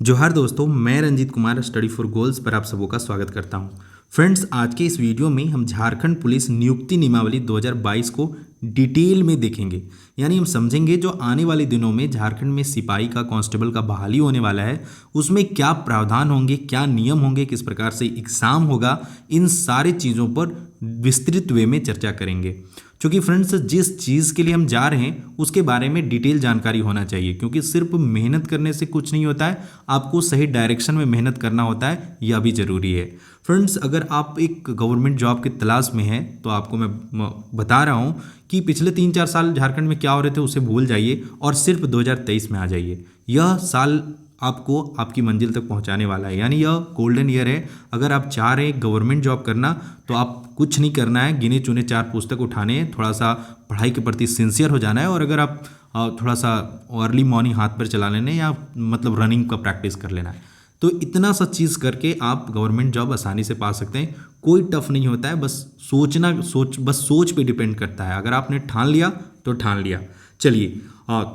जोहार दोस्तों, मैं Ranjit Kumar study for goals पर आप सबों का स्वागत करता हूं। फ्रेंड्स, आज के इस वीडियो में हम झारखंड पुलिस नियुक्ति नियमावली 2022 को डिटेल में देखेंगे। यानी हम समझेंगे जो आने वाले दिनों में झारखंड में सिपाही का, कांस्टेबल का बहाली होने वाला है, उसमें क्या प्रावधान होंगे, क्या नियम होंगे, किस प्रकार से एग्जाम होगा, इन सारी चीज़ों पर विस्तृत वे में चर्चा करेंगे। क्योंकि फ्रेंड्स, जिस चीज़ के लिए हम जा रहे हैं उसके बारे में डिटेल जानकारी होना चाहिए, क्योंकि सिर्फ मेहनत करने से कुछ नहीं होता है, आपको सही डायरेक्शन में मेहनत करना होता है, यह भी ज़रूरी है। फ्रेंड्स, अगर आप एक गवर्नमेंट जॉब की तलाश में हैं तो आपको मैं बता रहा हूं कि पिछले 3-4 साल झारखंड में क्या हो रहे थे उसे भूल जाइए और सिर्फ 2023 में आ जाइए। यह साल आपको आपकी मंजिल तक पहुंचाने वाला है, यानी यह गोल्डन ईयर है। अगर आप चाह रहे हैं गवर्नमेंट जॉब करना तो आप कुछ नहीं करना है, गिने चुने 4 पुस्तक उठाने हैं, थोड़ा सा पढ़ाई के प्रति सिंसियर हो जाना है, और अगर आप थोड़ा सा अर्ली मॉर्निंग हाथ पर चला लेने या मतलब रनिंग का प्रैक्टिस कर लेना है, तो इतना सा चीज़ करके आप गवर्नमेंट जॉब आसानी से पा सकते हैं। कोई टफ नहीं होता है, बस सोच पे डिपेंड करता है। अगर आपने ठान लिया तो ठान लिया। चलिए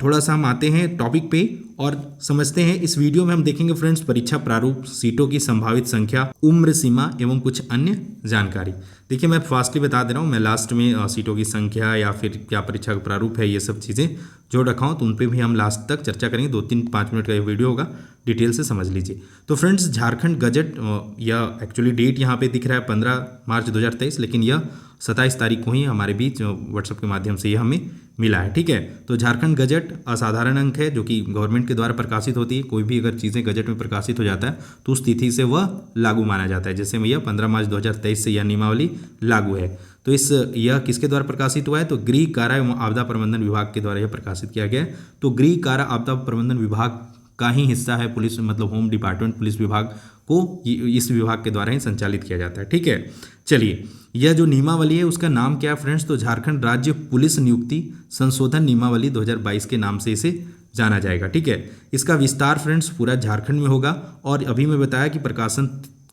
थोड़ा सा हम आते हैं टॉपिक पे और समझते हैं। इस वीडियो में हम देखेंगे फ्रेंड्स परीक्षा प्रारूप, सीटों की संभावित संख्या, उम्र सीमा एवं कुछ अन्य जानकारी। देखिए, मैं फास्टली बता दे रहा हूँ, मैं लास्ट में सीटों की संख्या या फिर क्या परीक्षा का प्रारूप है, ये सब चीज़ें जोड़ रखा हूँ, तो उन पर भी हम लास्ट तक चर्चा करेंगे। 2-3-5 मिनट का ये वीडियो होगा, डिटेल से समझ लीजिए। तो फ्रेंड्स, झारखंड गजट या एक्चुअली डेट यहाँ पे दिख रहा है 15 मार्च 2023, लेकिन यह 27 तारीख को ही हमारे बीच व्हाट्सएप के माध्यम से यह हमें मिला है। ठीक है, तो झारखंड गजट असाधारण अंक है जो कि गवर्नमेंट के द्वारा प्रकाशित होती है। कोई भी अगर चीज़ें गजट में प्रकाशित हो जाता है तो उस तिथि से वह लागू माना जाता है। जैसे भैया 15 मार्च 2023 से यह नियमावली लागू है। तो यह किसके द्वारा प्रकाशित हुआ है? तो गृह, कारा एवं आपदा प्रबंधन विभाग के द्वारा यह प्रकाशित किया गया है। तो गृह, कारा, आपदा प्रबंधन विभाग का ही हिस्सा है पुलिस, मतलब होम डिपार्टमेंट पुलिस विभाग को इस विभाग के द्वारा ही संचालित किया जाता है। ठीक है, चलिए, यह जो नियमावली है उसका नाम क्या है फ्रेंड्स? तो झारखंड राज्य पुलिस नियुक्ति संशोधन नियमावली 2022 के नाम से इसे जाना जाएगा। ठीक है, इसका विस्तार फ्रेंड्स पूरा झारखंड में होगा, और अभी मैं बताया कि प्रकाशन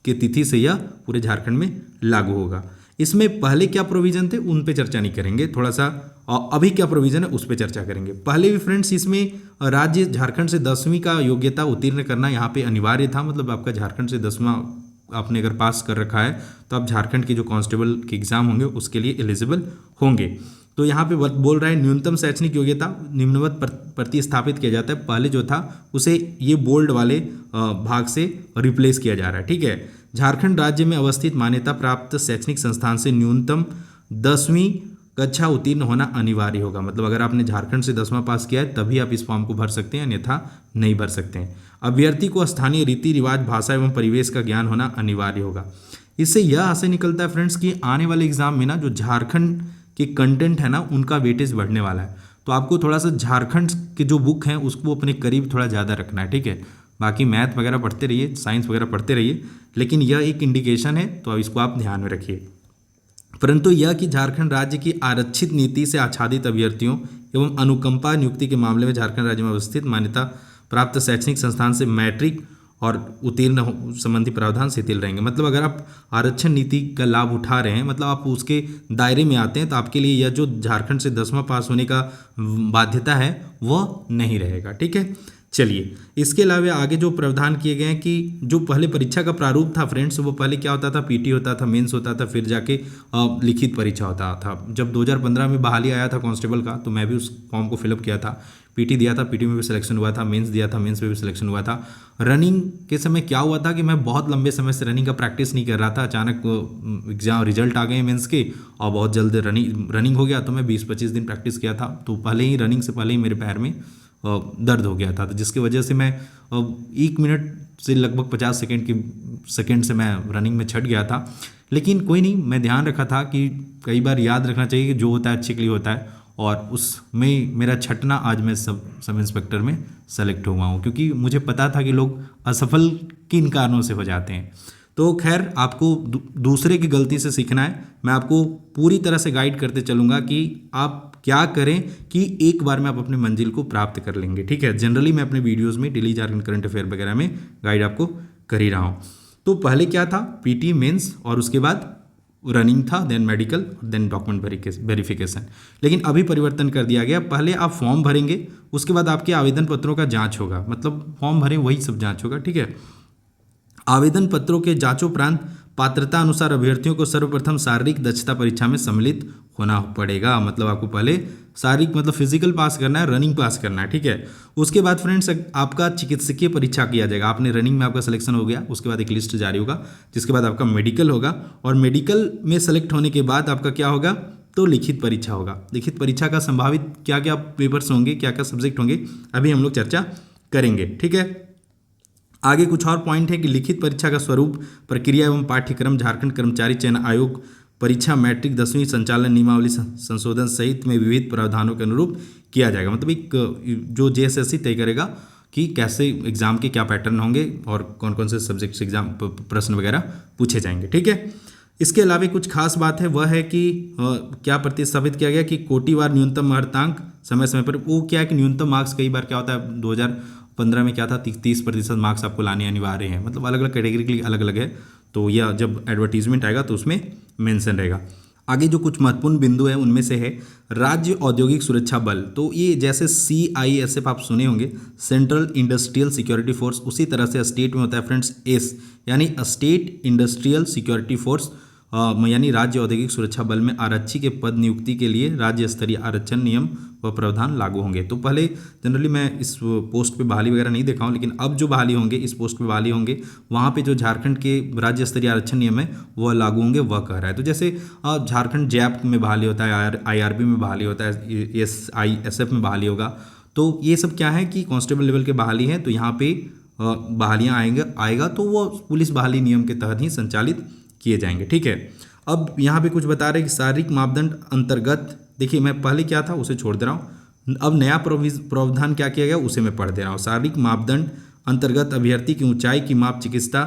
के तिथि से यह पूरे झारखंड में लागू होगा। इसमें पहले क्या प्रोविजन थे उन पे चर्चा नहीं करेंगे, थोड़ा सा अभी क्या प्रोविजन है उस पे चर्चा करेंगे। पहले भी फ्रेंड्स इसमें राज्य झारखंड से 10वीं का योग्यता उत्तीर्ण करना यहाँ पे अनिवार्य था। मतलब आपका झारखंड से 10वां आपने अगर पास कर रखा है तो आप झारखंड के जो कांस्टेबल के एग्जाम होंगे उसके लिए एलिजिबल होंगे। तो यहाँ पे बोल रहा है न्यूनतम शैक्षणिक योग्यता निम्नवत प्रतिस्थापित किया जाता है। पहले जो था उसे ये बोल्ड वाले भाग से रिप्लेस किया जा रहा है। ठीक है, झारखंड राज्य में अवस्थित मान्यता प्राप्त शैक्षणिक संस्थान से न्यूनतम 10वीं कक्षा उत्तीर्ण होना अनिवार्य होगा। मतलब अगर आपने झारखंड से 10वां पास किया है तभी आप इस फॉर्म को भर सकते हैं, अन्यथा नहीं भर सकते हैं। अभ्यर्थी को स्थानीय रीति रिवाज, भाषा एवं परिवेश का ज्ञान होना अनिवार्य होगा। इससे यह आशय निकलता है फ्रेंड्स कि आने वाले एग्जाम में ना जो झारखंड के कंटेंट है ना उनका वेटेज बढ़ने वाला है। तो आपको थोड़ा सा झारखंड के जो बुक हैं उसको अपने करीब थोड़ा ज़्यादा रखना है। ठीक है, बाकी मैथ वगैरह पढ़ते रहिए, साइंस वगैरह पढ़ते रहिए, लेकिन यह एक इंडिकेशन है तो इसको आप ध्यान में रखिए। परंतु यह कि झारखंड राज्य की आरक्षित नीति से आच्छादित अभ्यर्थियों एवं अनुकंपा नियुक्ति के मामले में झारखंड राज्य में अवस्थित मान्यता प्राप्त शैक्षणिक संस्थान से मैट्रिक और उत्तीर्ण संबंधी प्रावधान शिथिल रहेंगे। मतलब अगर आप आरक्षण नीति का लाभ उठा रहे हैं, मतलब आप उसके दायरे में आते हैं, तो आपके लिए यह जो झारखंड से 10वां पास होने का बाध्यता है वह नहीं रहेगा। ठीक है, चलिए, इसके अलावा आगे जो प्रावधान किए गए हैं कि जो पहले परीक्षा का प्रारूप था फ्रेंड्स, वो पहले क्या होता था? पीटी होता था, मेंस होता था, फिर जाके लिखित परीक्षा होता था। जब 2015 में बहाली आया था कांस्टेबल का, तो मैं भी उस फॉर्म को फिलअप किया था। पीटी दिया था, पीटी में भी सिलेक्शन हुआ था, मेंस दिया था, मेंस में भी सिलेक्शन हुआ था। रनिंग के समय क्या हुआ था कि मैं बहुत लंबे समय से रनिंग का प्रैक्टिस नहीं कर रहा था। अचानक एग्जाम रिजल्ट आ गए मेंस के और बहुत जल्द रनिंग हो गया, तो मैं 20-25 दिन प्रैक्टिस किया था। तो पहले ही रनिंग से पहले ही मेरे पैर में दर्द हो गया था, तो जिसकी वजह से मैं 1 मिनट से लगभग 50 सेकेंड से मैं रनिंग में छट गया था। लेकिन कोई नहीं, मैं ध्यान रखा था कि कई बार याद रखना चाहिए कि जो होता है अच्छे के लिए होता है, और उसमें मेरा छटना आज मैं सब इंस्पेक्टर में सेलेक्ट हुआ हूँ, क्योंकि मुझे पता था कि लोग असफल किन कारणों से हो जाते हैं। तो खैर, आपको दूसरे की गलती से सीखना है। मैं आपको पूरी तरह से गाइड करते चलूँगा कि आप क्या करें कि एक बार में आप अपने मंजिल को प्राप्त कर लेंगे। ठीक है, जनरली मैं अपने वीडियोस में डेली झारखंड करंट अफेयर वगैरह में गाइड आपको कर ही रहा हूँ। तो पहले क्या था? पीटी, मेंस और उसके बाद रनिंग था, then medical, then document verification. लेकिन अभी परिवर्तन कर दिया गया, पहले आप फॉर्म भरेंगे, उसके बाद आपके आवेदन पत्रों का जांच होगा, मतलब फॉर्म भरें वही सब जांच होगा, ठीक है। आवेदन पत्रों के जांचोपरांत पात्रता अनुसार अभ्यर्थियों को सर्वप्रथम शारीरिक दक्षता परीक्षा में सम्मिलित होना पड़ेगा। मतलब आपको पहले शारीरिक मतलब फिजिकल पास करना है, रनिंग पास करना है, ठीक है। उसके बाद फ्रेंड्स आपका चिकित्सकीय परीक्षा किया जाएगा। आपने रनिंग में आपका सिलेक्शन हो गया, उसके बाद एक लिस्ट जारी होगा, जिसके बाद आपका मेडिकल होगा, और मेडिकल में सेलेक्ट होने के बाद आपका क्या होगा, तो लिखित परीक्षा होगा। लिखित परीक्षा का संभावित क्या क्या पेपर्स होंगे, क्या क्या सब्जेक्ट होंगे, अभी हम लोग चर्चा करेंगे, ठीक है। आगे कुछ और पॉइंट है कि लिखित परीक्षा का स्वरूप, प्रक्रिया एवं पाठ्यक्रम झारखंड कर्मचारी चयन आयोग परीक्षा मैट्रिक 10वीं संचालन नियमावली संशोधन सहित में विविध प्रावधानों के अनुरूप किया जाएगा। मतलब एक जो जेएसएससी तय करेगा कि कैसे एग्जाम के क्या पैटर्न होंगे और कौन कौन से सब्जेक्ट से एग्जाम प्रश्न वगैरह पूछे जाएंगे, ठीक है। इसके अलावा कुछ खास बात है, वह है कि क्या प्रतिस्थापित किया गया कि कोटिवार न्यूनतम मार्कांक समय समय पर, वो क्या है कि न्यूनतम मार्क्स कई बार क्या होता है 2015 में क्या था 30% मार्क्स आपको लाने अनिवार्य हैं, मतलब अलग अलग कैटेगरी के लिए अलग अलग है, तो यह जब एडवर्टीजमेंट आएगा तो उसमें मेंशन रहेगा। आगे जो कुछ महत्वपूर्ण बिंदु है उनमें से है राज्य औद्योगिक सुरक्षा बल, तो ये जैसे CISF आप सुने होंगे, सेंट्रल इंडस्ट्रियल सिक्योरिटी फोर्स, उसी तरह से स्टेट में होता है फ्रेंड्स S, यानी स्टेट इंडस्ट्रियल सिक्योरिटी फोर्स, यानी राज्य औद्योगिक सुरक्षा बल में आरक्षी के पद नियुक्ति के लिए राज्य स्तरीय आरक्षण नियम व प्रावधान लागू होंगे। तो पहले जनरली मैं इस पोस्ट पे बहाली वगैरह नहीं देखा हूँ, लेकिन अब जो बहाली होंगे, इस पोस्ट पे बहाली होंगे, वहाँ पे जो झारखंड के राज्य स्तरीय आरक्षण नियम है वह लागू होंगे, वह कह रहा है। तो जैसे झारखंड जैप में बहाली होता है, IRB में बहाली होता है, SISF में बहाली होगा, तो ये सब क्या है कि कांस्टेबल लेवल के बहाली हैं, तो यहाँ पे बहालियाँ आएगा तो वो पुलिस बहाली नियम के तहत ही संचालित किए जाएंगे, ठीक है। अब यहाँ पे कुछ बता रहे हैं कि शारीरिक मापदंड अंतर्गत, देखिए मैं पहले क्या था उसे छोड़ दे रहा हूँ, अब नया प्रावधान क्या किया गया उसे मैं पढ़ दे रहा हूँ। शारीरिक मापदंड अंतर्गत अभ्यर्थी की ऊंचाई की माप चिकित्सा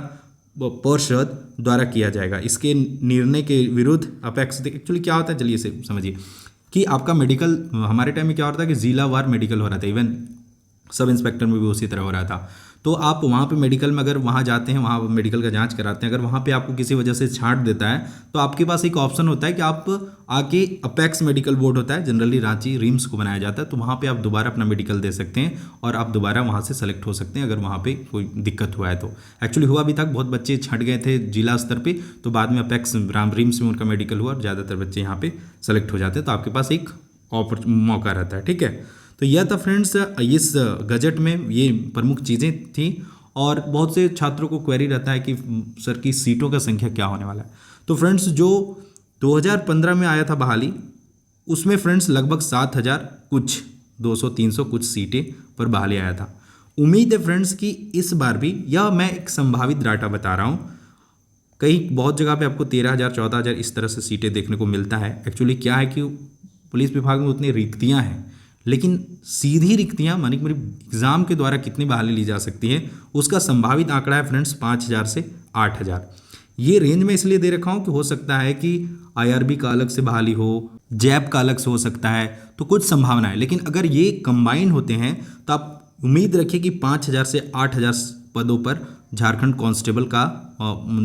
परिषद द्वारा किया जाएगा। इसके निर्णय के विरुद्ध अपेक्ष, एक्चुअली क्या होता है चलिए इसे समझिए कि आपका मेडिकल, हमारे टाइम में क्या होता था कि जिलावार मेडिकल हो रहा था, इवन सब इंस्पेक्टर में भी उसी तरह हो रहा था। तो आप वहाँ पे मेडिकल में अगर वहाँ जाते हैं, वहाँ मेडिकल का जांच कराते हैं, अगर वहाँ पे आपको किसी वजह से छांट देता है तो आपके पास एक ऑप्शन होता है कि आप आके अपेक्स मेडिकल बोर्ड होता है, जनरली रांची रिम्स को बनाया जाता है, तो वहाँ पे आप दोबारा अपना मेडिकल दे सकते हैं और आप दोबारा वहाँ से सेलेक्ट हो सकते हैं अगर वहाँ पे कोई दिक्कत हुआ है तो। एक्चुअली हुआ अभी तक बहुत बच्चे छट गए थे जिला स्तर पर, तो बाद में अपेक्स रिम्स में उनका मेडिकल हुआ और ज़्यादातर बच्चे यहाँ पर सेलेक्ट हो जाते हैं, तो आपके पास एक मौका रहता है, ठीक है। तो यह था फ्रेंड्स इस गजट में ये प्रमुख चीज़ें थी, और बहुत से छात्रों को क्वेरी रहता है कि सर की सीटों का संख्या क्या होने वाला है। तो फ्रेंड्स जो 2015 में आया था बहाली, उसमें फ्रेंड्स लगभग 7,000 कुछ 200-300 कुछ सीटें पर बहाली आया था। उम्मीद है फ्रेंड्स कि इस बार भी, यह मैं एक संभावित डाटा बता रहा हूँ, कई बहुत जगह पे आपको 13,000 14,000 इस तरह से सीटें देखने को मिलता है। एक्चुअली क्या है कि पुलिस विभाग में उतनी रिक्तियाँ हैं, लेकिन सीधी रिक्तियाँ मानी कि मेरी एग्ज़ाम के द्वारा कितनी बहाली ली जा सकती है, उसका संभावित आंकड़ा है फ्रेंड्स 5,000 से 8,000। ये रेंज में इसलिए दे रखा हूँ कि हो सकता है कि IRB का अलग से बहाली हो, जैप का अलग से हो सकता है, तो कुछ संभावना है। लेकिन अगर ये कंबाइन होते हैं तो आप उम्मीद रखिए कि 5,000 से 8,000 पदों पर झारखंड कांस्टेबल का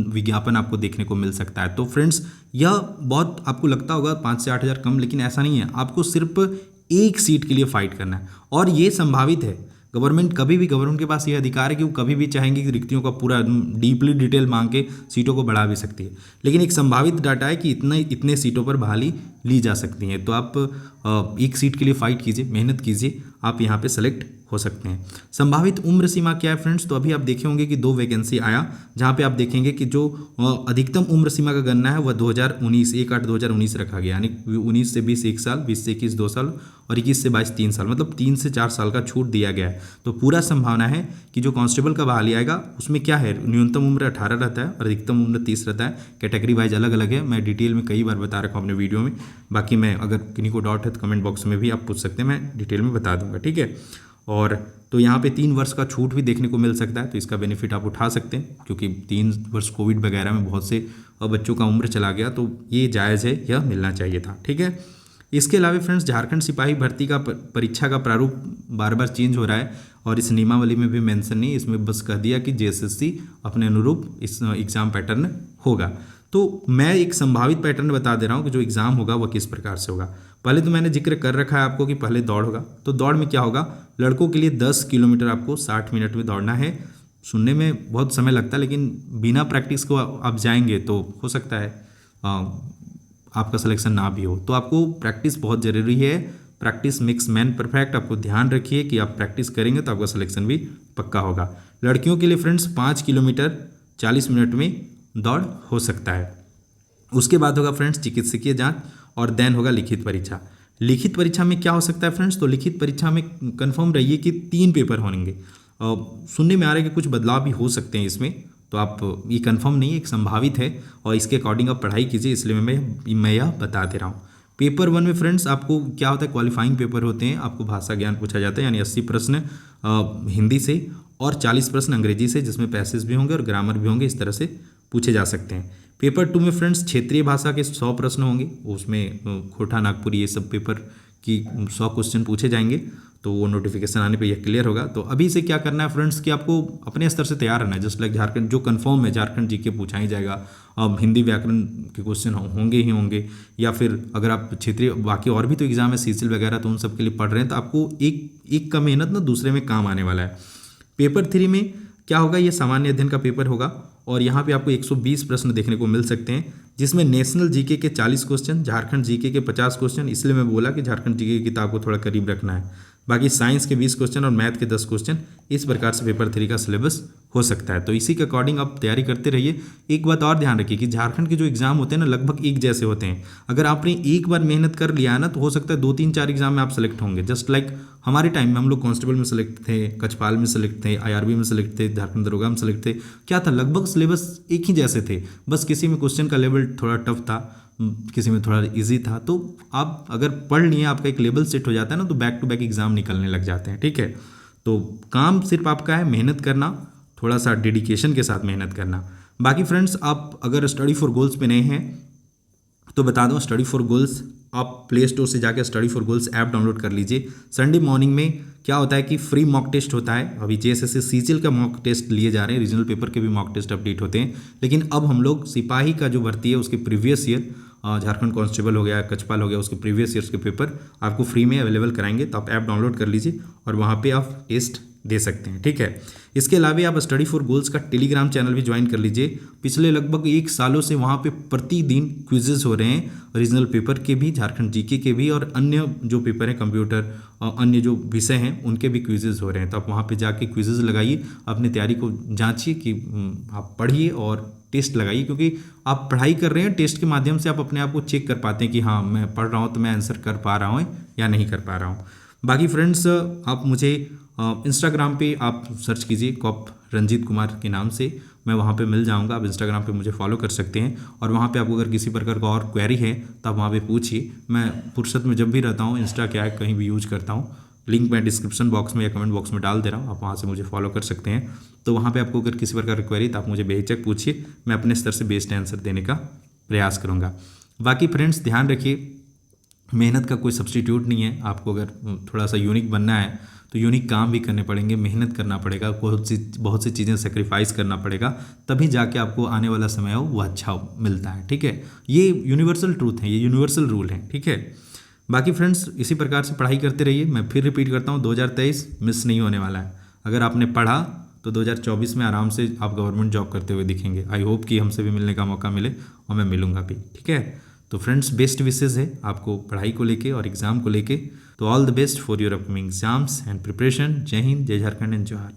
विज्ञापन आपको देखने को मिल सकता है। तो फ्रेंड्स यह बहुत आपको लगता होगा 5 से 8,000 कम, लेकिन ऐसा नहीं है। आपको सिर्फ एक सीट के लिए फाइट करना है, और ये संभावित है। गवर्नमेंट कभी भी, गवर्नमेंट के पास ये अधिकार है कि वो कभी भी चाहेंगे कि रिक्तियों का पूरा डीपली डिटेल मांग के सीटों को बढ़ा भी सकती है, लेकिन एक संभावित डाटा है कि इतने सीटों पर बहाली ली जा सकती है। तो आप एक सीट के लिए फाइट कीजिए, मेहनत कीजिए, आप यहाँ पे सेलेक्ट हो सकते हैं। संभावित उम्र सीमा क्या है फ्रेंड्स, तो अभी आप देखे होंगे कि 2 वैकेंसी आया, जहाँ पे आप देखेंगे कि जो अधिकतम उम्र सीमा का गणना है वह 2019 1/8/2019 रखा गया, यानी 19 से 20 1 साल, 20 से 21 2 साल और 21 से 22 3 साल, मतलब 3 से 4 साल का छूट दिया गया है। तो पूरा संभावना है कि जो कांस्टेबल का बहाली आएगा उसमें क्या है, न्यूनतम उम्र 18 रहता है और अधिकतम उम्र 30 रहता है। कैटेगरी वाइज अलग अलग है, मैं डिटेल में कई बार बता रखा हूँ अपने वीडियो में। बाकी मैं अगर किन्हीं को डाउट है तो कमेंट बॉक्स में भी आप पूछ सकते हैं, मैं डिटेल में बता दूंगा, ठीक है। और तो यहाँ पे 3 वर्ष का छूट भी देखने को मिल सकता है, तो इसका बेनिफिट आप उठा सकते हैं, क्योंकि 3 वर्ष कोविड वगैरह में बहुत से बच्चों का उम्र चला गया, तो ये जायज़ है, यह मिलना चाहिए था, ठीक है। इसके अलावा फ्रेंड्स झारखंड सिपाही भर्ती का परीक्षा का प्रारूप बार बार चेंज हो रहा है, और इस नियमावली में भी मेंशन नहीं, इसमें बस कह दिया कि JSSC अपने अनुरूप इस एग्ज़ाम पैटर्न होगा। तो मैं एक संभावित पैटर्न बता दे रहा हूँ कि जो एग्ज़ाम होगा वह किस प्रकार से होगा। पहले तो मैंने जिक्र कर रखा है आपको कि पहले दौड़ होगा, तो दौड़ में क्या होगा, लड़कों के लिए 10 किलोमीटर आपको 60 मिनट में दौड़ना है। सुनने में बहुत समय लगता है, लेकिन बिना प्रैक्टिस को आप जाएंगे तो हो सकता है आपका सिलेक्शन ना भी हो। तो आपको प्रैक्टिस बहुत ज़रूरी है। Practice makes man perfect. आपको ध्यान रखिए कि आप प्रैक्टिस करेंगे तो आपका सिलेक्शन भी पक्का होगा। लड़कियों के लिए फ्रेंड्स 5 किलोमीटर 40 मिनट में दौड़ हो सकता है। उसके बाद होगा फ्रेंड्स चिकित्सकीय जांच, और देन होगा लिखित परीक्षा। लिखित परीक्षा में क्या हो सकता है फ्रेंड्स, तो लिखित परीक्षा में कंफर्म रहिए कि 3 पेपर होंगे। सुनने में आ रहा है कि कुछ बदलाव भी हो सकते हैं इसमें, तो आप ये कंफर्म नहीं है, एक संभावित है और इसके अकॉर्डिंग आप पढ़ाई कीजिए, इसलिए मैं यह बता दे रहा हूँ। पेपर 1 में फ्रेंड्स आपको क्या होता है, क्वालिफाइंग पेपर होते हैं। आपको भाषा ज्ञान पूछा जाता है, यानी 80 प्रश्न हिंदी से और 40 प्रश्न अंग्रेजी से, जिसमें पैसेज भी होंगे और ग्रामर भी होंगे। इस तरह से पूछे जा सकते हैं। पेपर 2 में फ्रेंड्स क्षेत्रीय भाषा के 100 प्रश्न होंगे। उसमें खोटा नागपुरी ये सब पेपर की 100 क्वेश्चन पूछे जाएंगे, तो वो नोटिफिकेशन आने पे यह क्लियर होगा। तो अभी से क्या करना है फ्रेंड्स कि आपको अपने स्तर से तैयार रहना है। जस्ट लाइक झारखंड जो कंफर्म है, झारखंड जीके पूछा ही जाएगा। अब हिंदी व्याकरण के क्वेश्चन होंगे ही होंगे, या फिर अगर आप क्षेत्रीय बाकी और भी तो एग्जाम है सीसीएल वगैरह, तो उन सब के लिए पढ़ रहे हैं, तो आपको एक का मेहनत ना दूसरे में काम आने वाला है। पेपर 3 में क्या होगा, ये सामान्य अध्ययन का पेपर होगा और यहाँ पे आपको 120 प्रश्न देखने को मिल सकते हैं, जिसमें नेशनल जीके के 40 क्वेश्चन, झारखंड जीके के 50 क्वेश्चन। इसलिए मैं बोला कि झारखंड जीके की किताब को थोड़ा करीब रखना है। बाकी साइंस के 20 क्वेश्चन और मैथ के 10 क्वेश्चन। इस प्रकार से पेपर 3 का सिलेबस हो सकता है। तो इसी के अकॉर्डिंग आप तैयारी करते रहिए। एक बात और ध्यान रखिए कि झारखंड के जो एग्जाम होते हैं ना, लगभग एक जैसे होते हैं। अगर आपने एक बार मेहनत कर लिया है ना, तो हो सकता है 2-3-4 एग्जाम में आप सेलेक्ट होंगे। जस्ट लाइक हमारे टाइम में हम लोग कांस्टेबल में सेलेक्ट थे, कचपाल में सेलेक्ट थे, आईआरबी में सेलेक्ट थे, झारखंड दरोगा में सेलेक्ट थे। क्या था, लगभग सिलेबस एक ही जैसे थे, बस किसी में क्वेश्चन का लेवल थोड़ा टफ था, किसी में थोड़ा इजी था। तो आप अगर पढ़ लिए, आपका एक लेवल सेट हो जाता है ना, तो बैक टू बैक एग्जाम निकलने लग जाते हैं। ठीक है, तो काम सिर्फ आपका है मेहनत करना, थोड़ा सा डेडिकेशन के साथ मेहनत करना। बाकी फ्रेंड्स, आप अगर स्टडी फॉर गोल्स पे नए हैं तो बता दो, स्टडी फॉर गोल्स आप प्ले स्टोर से जाकर study for goals app download कर लीजिए। संडे मॉर्निंग में क्या होता है कि फ्री मॉक टेस्ट होता है। अभी जेएसएससी सीजीएल का मॉक टेस्ट लिए जा रहे हैं, रीजनल पेपर के भी मॉक टेस्ट अपडेट होते हैं। लेकिन अब हम लोग सिपाही का जो भर्ती है उसके प्रीवियस ईयर, झारखंड कांस्टेबल हो गया, कचपाल हो गया, उसके प्रीवियस ईयर्स के पेपर आपको फ्री में अवेलेबल कराएंगे। तो आप ऐप डाउनलोड कर लीजिए और वहाँ पे आप टेस्ट दे सकते हैं। ठीक है, इसके अलावा आप स्टडी फॉर गोल्स का टेलीग्राम चैनल भी ज्वाइन कर लीजिए। पिछले लगभग 1 सालों से वहाँ पे प्रतिदिन क्विजेज हो रहे हैं, रीजनल पेपर के भी, झारखंड जीके के भी, और अन्य जो पेपर हैं कंप्यूटर और अन्य जो विषय हैं उनके भी क्विजेज हो रहे हैं। तो आप वहाँ पे जाके क्विजेज लगाइए, अपनी तैयारी को जांचिए कि आप पढ़िए और टेस्ट लगाइए, क्योंकि आप पढ़ाई कर रहे हैं, टेस्ट के माध्यम से आप अपने आप को चेक कर पाते हैं कि हाँ मैं पढ़ रहा हूँ तो मैं आंसर कर पा रहा हूँ या नहीं कर पा रहा हूँ। बाकी फ्रेंड्स, आप मुझे इंस्टाग्राम पे आप सर्च कीजिए कॉप रंजीत कुमार के नाम से, मैं वहाँ पे मिल जाऊँगा। आप इंस्टाग्राम पे मुझे फॉलो कर सकते हैं और वहाँ पे आपको अगर किसी प्रकार का और क्वेरी है तो आप वहाँ पे पूछिए। मैं फुर्सत में जब भी रहता हूँ, इंस्टा क्या है कहीं भी यूज करता हूँ, लिंक मैं डिस्क्रिप्शन बॉक्स में या कमेंट बॉक्स में डाल दे रहा हूँ, आप वहाँ से मुझे फॉलो कर सकते हैं। तो वहाँ पे आपको अगर किसी प्रकार की क्वेरी तो आप मुझे बेहिचक पूछिए, मैं अपने स्तर से बेस्ट आंसर देने का प्रयास करूँगा। बाकी फ्रेंड्स, ध्यान रखिए, मेहनत का कोई सब्स्टिट्यूट नहीं है। आपको अगर थोड़ा सा यूनिक बनना है तो यूनिक काम भी करने पड़ेंगे, मेहनत करना पड़ेगा, बहुत सी चीज़ें सेक्रीफाइस करना पड़ेगा, तभी जाके आपको आने वाला समय हो वो अच्छा मिलता है। ठीक है, ये यूनिवर्सल ट्रूथ है, ये यूनिवर्सल रूल है। ठीक है, बाकी फ्रेंड्स, इसी प्रकार से पढ़ाई करते रहिए। मैं फिर रिपीट करता हूँ, 2023 मिस नहीं होने वाला है। अगर आपने पढ़ा तो 2024 में आराम से आप गवर्नमेंट जॉब करते हुए दिखेंगे। आई होप कि हमसे भी मिलने का मौका मिले और मैं मिलूंगा भी। ठीक है, तो फ्रेंड्स, बेस्ट विशेज़ है आपको पढ़ाई को लेके और एग्ज़ाम को लेके। तो all the best for your upcoming exams and preparation. जय हिंद, जय झारखंड एंड जोहार।